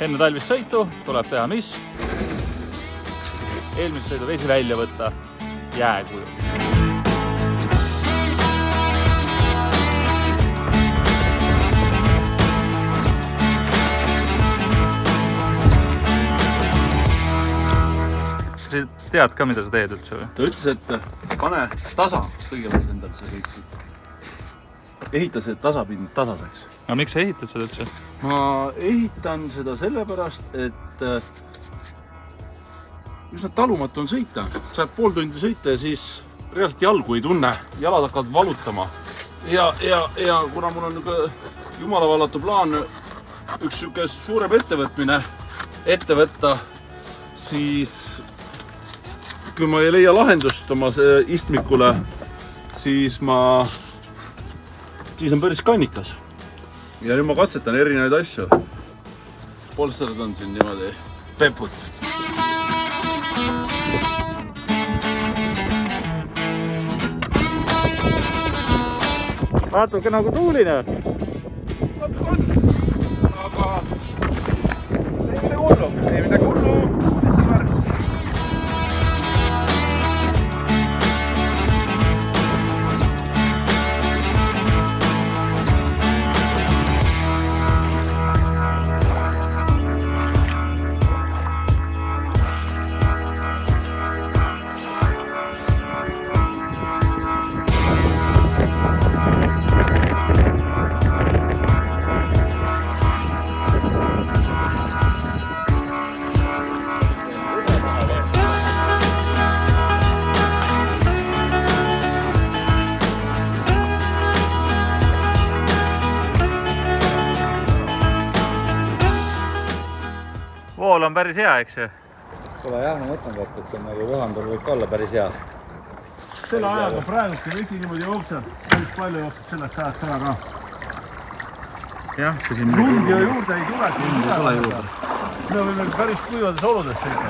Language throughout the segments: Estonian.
Enne talvist sõitu tuleb teha mis? Eelmise sõidu vesi välja võtta jääkuju. Sa tead ka, mida sa teed üldse või? Ta ütles, et pane tasa kõigepealt endal see kõik siit. Ehita see tasapind tasaseks. Aga miks sa ehitad seda üldse? Ma ehitan seda sellepärast, et üsna talumatu on sõita. Saab pool tundi sõita ja siis reaalselt jalgu ei tunne. Jalad hakkavad valutama. Ja kuna mul on jumala vallatu plaan üks suurem ette võtta, siis kui ma ei leia lahendust oma istmikule, siis on päris kannikas. Ja nüüd ma katsetan erinevaid asju. Polsterad on siin niimoodi peput. Natuke nagu tuuline. Natuke on, aga ei midagi hullu. Vool on päris hea, eks ju? Kuule jah, ma mõtlen, et see on nagu vohandul võib ka olla päris hea. Selle ajaga praegu, kui vesi niimoodi jookseb, päris palju jookseb selleks ajaks ära ka. Jah, kui siin Lund ju juurde ei tule. Lund ei tule juurde. Me võime päris kuivades oludes sõita.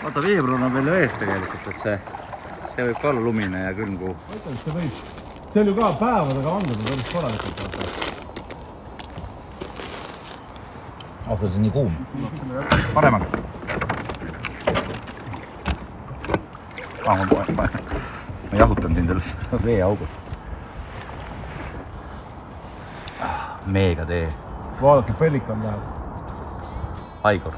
Vaata, veebruar on veel ees tegelikult, et see võib ka olla lumine ja külmkuu. Mõtlen, et see võib. See oli ka päevadega vandud, päris korralikult. Aga see on nii kuum. Paremaga. Ma jahutan siin selles veeaugus. Meega tee. Vaadake, pelikan läheb. Haigor.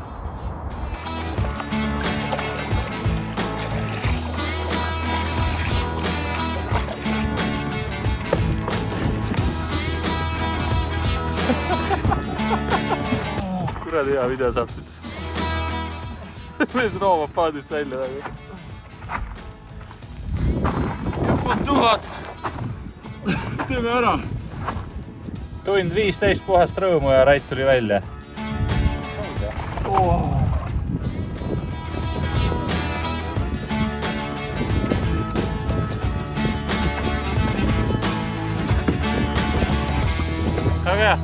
Kuradi hea video saab siit. Mees roomab paadist välja. Juba 1000. Teeme ära. Tund 15 puhast rõõmu ja Rait tuli välja. Väga hea.